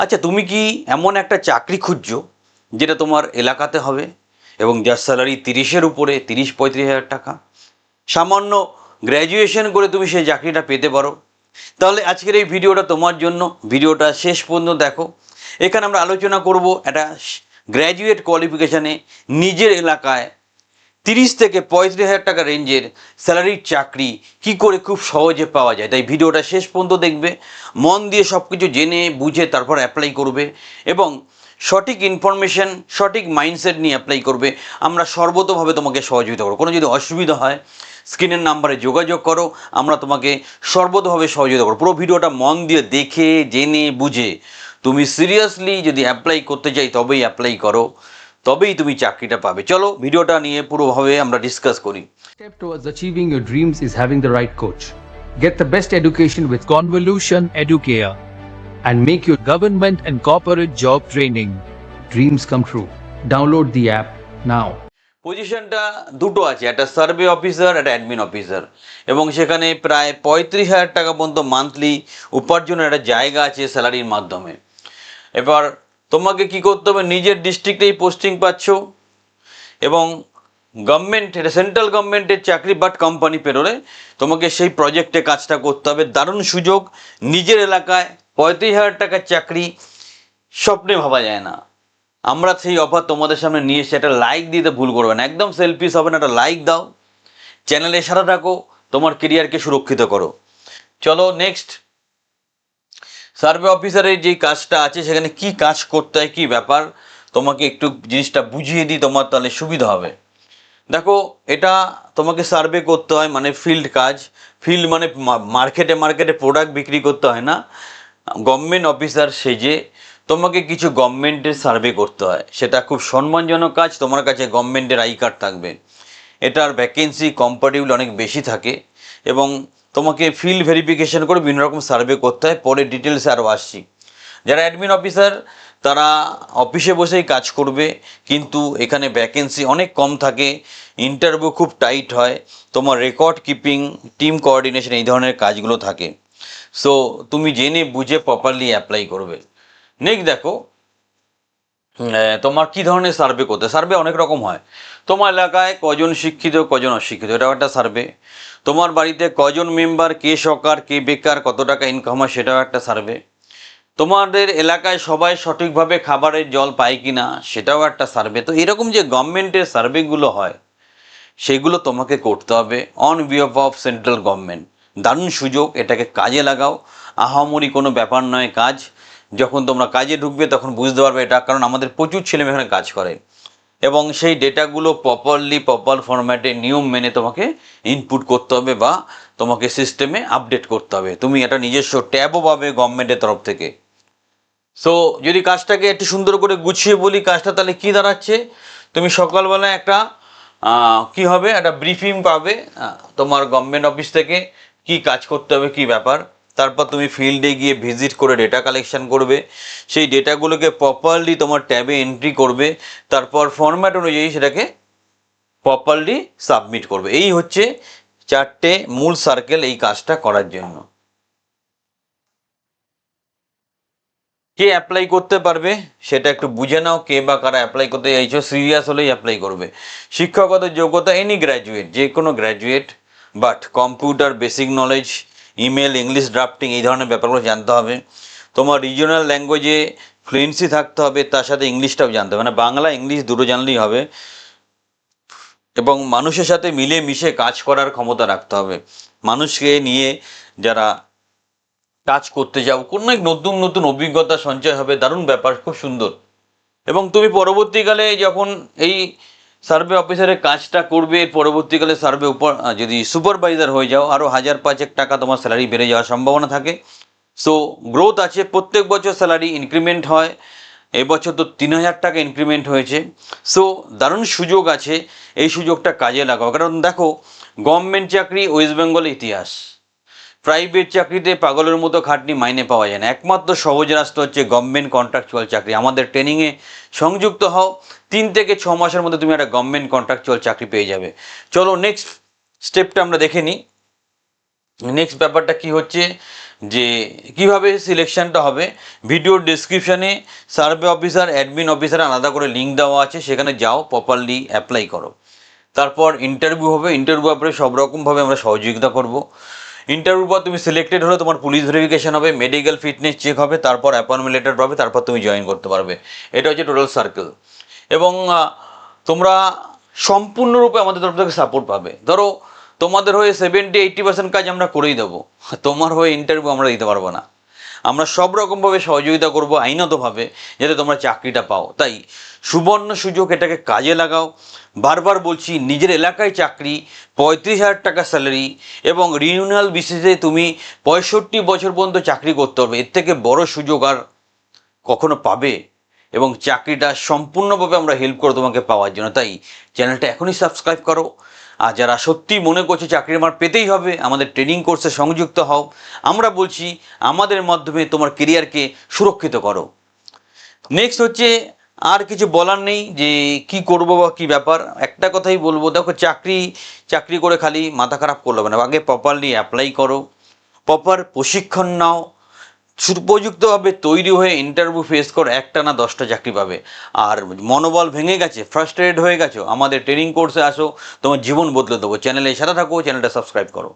আচ্ছা, তুমি কি এমন একটা চাকরি খুঁজছো যেটা তোমার এলাকাতে হবে এবং যার স্যালারি 30-এর উপরে, 30-35 হাজার টাকা, সামান্য গ্র্যাজুয়েশন করে তুমি সেই চাকরিটা পেতে পারো? তাহলে আজকের এই ভিডিওটা তোমার জন্য। ভিডিওটা শেষ পর্যন্ত দেখো। এখানে আমরা আলোচনা করব একটা গ্র্যাজুয়েট কোয়ালিফিকেশানে নিজের এলাকায় 30 থেকে 35 হাজার টাকা রেঞ্জের স্যালারির চাকরি কি করে খুব সহজে পাওয়া যায়। তাই ভিডিওটা শেষ পর্যন্ত দেখবে, মন দিয়ে সব কিছু জেনে বুঝে তারপর অ্যাপ্লাই করবে এবং সঠিক ইনফরমেশন, সঠিক মাইন্ডসেট নিয়ে অ্যাপ্লাই করবে। আমরা সর্বতোভাবে তোমাকে সহযোগিতা করবো। কোনো যদি অসুবিধা হয় স্ক্রিনের নাম্বারে যোগাযোগ করো, আমরা তোমাকে সর্বতোভাবে সহযোগিতা করবো। পুরো ভিডিওটা মন দিয়ে দেখে জেনে বুঝে তুমি সিরিয়াসলি যদি অ্যাপ্লাই করতে চাই তবেই অ্যাপ্লাই করো, তবেই তুমি চাকরিটা পাবে। চলো ভিডিওটা নিয়ে পুরোভাবে আমরা ডিসকাস করি। Step towards achieving your dreams is having the right coach. Get the best education with Convolution Educare and make your government and corporate job training dreams come true. Download the app now. পজিশনটা দুটো আছে, একটা survey officer, একটা admin officer, এবং সেখানে প্রায় 35 হাজার টাকা পর্যন্ত মান্থলি উপার্জনের একটা জায়গা আছে স্যালারির মাধ্যমে। এবার তোমাকে কি করতে হবে, নিজের ডিস্ট্রিক্টেই পোস্টিং পাচ্ছ এবং গভর্নমেন্ট, এটা সেন্ট্রাল গভর্নমেন্টের চাকরি, বাট কোম্পানি পেরোলে তোমাকে সেই প্রজেক্টে কাজটা করতে হবে। দারুণ সুযোগ। নিজের এলাকায় 35 হাজার টাকার চাকরি স্বপ্নে ভাবা যায় না। আমরা সেই অফার তোমাদের সামনে নিয়ে এসে একটা লাইক দিতে ভুল করবে না, একদম সেলফিশ হবে না, একটা লাইক দাও, চ্যানেলের সাথে থাকো, তোমার কেরিয়ারকে সুরক্ষিত করো। চলো নেক্সট, সার্ভে অফিসারের যেই কাজটা আছে সেখানে কি কাজ করতে হয়, কি ব্যাপার, তোমাকে একটু জিনিসটা বুঝিয়ে দিই, তোমার তাহলে সুবিধা হবে। দেখো, এটা তোমাকে সার্ভে করতে হয়, মানে ফিল্ড কাজ। ফিল্ড মানে মার্কেটে মার্কেটে প্রোডাক্ট বিক্রি করতে হয় না। গভর্নমেন্ট অফিসার সেজে তোমাকে কিছু গভর্নমেন্টের সার্ভে করতে হয়। সেটা খুব সম্মানজনক কাজ, তোমার কাছে গভর্নমেন্টের আই কার্ড থাকবে। এটার ভ্যাকেন্সি কম্পারেটিভলি অনেক বেশি থাকে এবং তোমাকে ফিল্ড ভেরিফিকেশন করে বিভিন্ন রকম সার্ভে করতে হয়। পরে ডিটেলসে আরও আসছি। যারা অ্যাডমিন অফিসার তারা অফিসে বসেই কাজ করবে, কিন্তু এখানে ভ্যাকেন্সি অনেক কম থাকে, ইন্টারভিউ খুব টাইট হয়, তোমার রেকর্ড কিপিং, টিম কোঅর্ডিনেশন, এই ধরনের কাজগুলো থাকে। সো তুমি জেনে বুঝে প্রপারলি অ্যাপ্লাই করবে। নেক্সট দেখো, তোমার কি ধরনের সার্ভে করতে, সার্ভে অনেক রকম হয়। তোমার এলাকায় কজন শিক্ষিত কজন অশিক্ষিত, এটাও একটা সার্ভে। তোমার বাড়িতে কজন মেম্বার, কে সরকার কে বেকার, কত টাকা ইনকাম হয়, সেটাও একটা সার্ভে। তোমাদের এলাকায় সবাই সঠিকভাবে খাবারের জল পায় কি না, সেটাও একটা সার্ভে। তো এরকম যে গভর্নমেন্টের সার্ভেগুলো হয় সেগুলো তোমাকে করতে হবে on behalf of central government. দারুণ সুযোগ, এটাকে কাজে লাগাও। আহামরি কোনো ব্যাপার নয় কাজ। যখন তোমরা কাজে ঢুকবে তখন বুঝতে পারবে এটা, কারণ আমাদের প্রচুর ছেলেমেয়ে এখানে কাজ করে এবং সেই ডেটাগুলো প্রপারলি প্রপার ফরম্যাটে নিয়ম মেনে তোমাকে ইনপুট করতে হবে বা তোমাকে সিস্টেমে আপডেট করতে হবে। তুমি একটা নিজস্ব ট্যাবও পাবে গভর্নমেন্টের তরফ থেকে। সো যদি কাজটাকে একটু সুন্দর করে গুছিয়ে বলি, কাজটা তাহলে কি দাঁড়াচ্ছে, তুমি সকালবেলায় একটা কি হবে, একটা ব্রিফিং পাবে তোমার গভর্নমেন্ট অফিস থেকে, কি কাজ করতে হবে, কি ব্যাপার। তারপর তুমি ফিল্ডে গিয়ে ভিজিট করে ডেটা কালেকশন করবে, সেই ডেটাগুলোকে প্রপারলি তোমার ট্যাবে এন্ট্রি করবে, তারপর ফরম্যাট অনুযায়ী সেটাকে প্রপারলি সাবমিট করবে। এই হচ্ছে 4টে মূল সার্কেল এই কাজটা করার জন্য। কে অ্যাপ্লাই করতে পারবে সেটা একটু বুঝে নাও, কে বা কারা অ্যাপ্লাই করতে চাইছো, সিরিয়াস হলেই অ্যাপ্লাই করবে। শিক্ষাগত যোগ্যতা এনি গ্র্যাজুয়েট, যে কোনো graduate, but computer basic knowledge, email, English drafting, এই ধরনের ব্যাপারগুলো জানতে হবে। তোমার রিজিওনাল ল্যাঙ্গুয়েজে ফ্লুয়েন্সি থাকতে হবে, তার সাথে ইংলিশটাও জানতে হবে, মানে বাংলা ইংলিশ দুটো জানলেই হবে। এবং মানুষের সাথে মিলে মিশে কাজ করার ক্ষমতা রাখতে হবে। মানুষকে নিয়ে যারা কাজ করতে যাও, কোনো এক নতুন নতুন অভিজ্ঞতা সঞ্চয় হবে, দারুণ ব্যাপার, খুব সুন্দর। এবং তুমি পরবর্তীকালে যখন এই সার্ভে অফিসারের কাজটা করবে, পরবর্তীকালে সার্ভে যদি সুপারভাইজার হয়ে যাও, আরও 1000-5 টাকা তোমার স্যালারি বেড়ে যাওয়ার সম্ভাবনা থাকে। সো গ্রোথ আছে, প্রত্যেক বছর স্যালারি ইনক্রিমেন্ট হয়। এবছর তো 3000 টাকা ইনক্রিমেন্ট হয়েছে। সো দারুণ সুযোগ আছে, এই সুযোগটা কাজে লাগাও। কারণ দেখো, গভর্নমেন্ট চাকরি ওয়েস্ট বেঙ্গলে ইতিহাস, প্রাইভেট চাকরিতে পাগলের মতো খাটনি, মাইনে পাওয়া যায় না। একমাত্র সহজ রাস্তা হচ্ছে গভর্নমেন্ট কন্ট্রাকচুয়াল চাকরি। আমাদের ট্রেনিংয়ে সংযুক্ত হও, 3 থেকে 6 মাসের মধ্যে তুমি একটা গভর্নমেন্ট কন্ট্রাকচুয়াল চাকরি পেয়ে যাবে। চলো নেক্সট স্টেপটা আমরা দেখে নিই। নেক্সট ব্যাপারটা কি হচ্ছে যে কিভাবে সিলেকশনটা হবে, ভিডিওর ডিসক্রিপশানে সার্ভে অফিসার অ্যাডমিন অফিসার আলাদা করে লিঙ্ক দেওয়া আছে, সেখানে যাও, প্রপারলি অ্যাপ্লাই করো। তারপর ইন্টারভিউ হবে, ইন্টারভিউ ব্যাপারে সব রকমভাবে আমরা সহযোগিতা করব। ইন্টারভিউ পর তুমি সিলেক্টেড হলে তোমার পুলিশ ভেরিফিকেশন হবে, মেডিকেল ফিটনেস চেক হবে, তারপর অ্যাপয়েন্টমেন্ট লেটার পাবে, তারপর তুমি জয়েন করতে পারবে। এটা হচ্ছে টোটাল সার্কেল। এবং তোমরা সম্পূর্ণরূপে আমাদের তরফ থেকে সাপোর্ট পাবে। ধরো তোমাদের হয়ে 70-80% কাজ আমরা করেই দেবো, তোমার হয়ে ইন্টারভিউ আমরা দিতে পারবো না। আমরা সব রকমভাবে সহযোগিতা করব আইনতভাবে, যাতে তোমরা চাকরিটা পাও। তাই সুবর্ণ সুযোগ, এটাকে কাজে লাগাও। বারবার বলছি, নিজের এলাকায় চাকরি, 35,000 টাকা স্যালারি এবং রিনিউয়াল বেসিসে তুমি 65 বছর পর্যন্ত চাকরি করতে পারবে। এর থেকে বড় সুযোগ আর কখনো পাবে? এবং চাকরিটা সম্পূর্ণভাবে আমরা হেল্প করো তোমাকে পাওয়ার জন্য। তাই চ্যানেলটা এখনই সাবস্ক্রাইব করো। আর যারা সত্যি মনে করছে চাকরি আমার পেতেই হবে, আমাদের ট্রেনিং কোর্সে সংযুক্ত হও। আমরা বলছি আমাদের মাধ্যমে তোমার কেরিয়ারকে সুরক্ষিত করো। নেক্সট হচ্ছে, আর কিছু বলার নেই যে কি করব বা কী ব্যাপার। একটা কথাই বলবো, দেখো চাকরি করে খালি মাথা খারাপ করলে হবে না, আগে প্রপারলি অ্যাপ্লাই করো, প্রপার প্রশিক্ষণ নাও, সুপযুক্তভাবে তৈরি হয়ে ইন্টারভিউ ফেস করো, একটা না 10টা চাকরি পাবে। আর মনোবল ভেঙে গেছে, ফ্রাস্ট্রেটেড হয়ে গেছো, আমাদের ট্রেনিং কোর্সে আসো, তোমার জীবন বদলে দেবো। চ্যানেলে সাথে থাকো, চ্যানেলটা সাবস্ক্রাইব করো।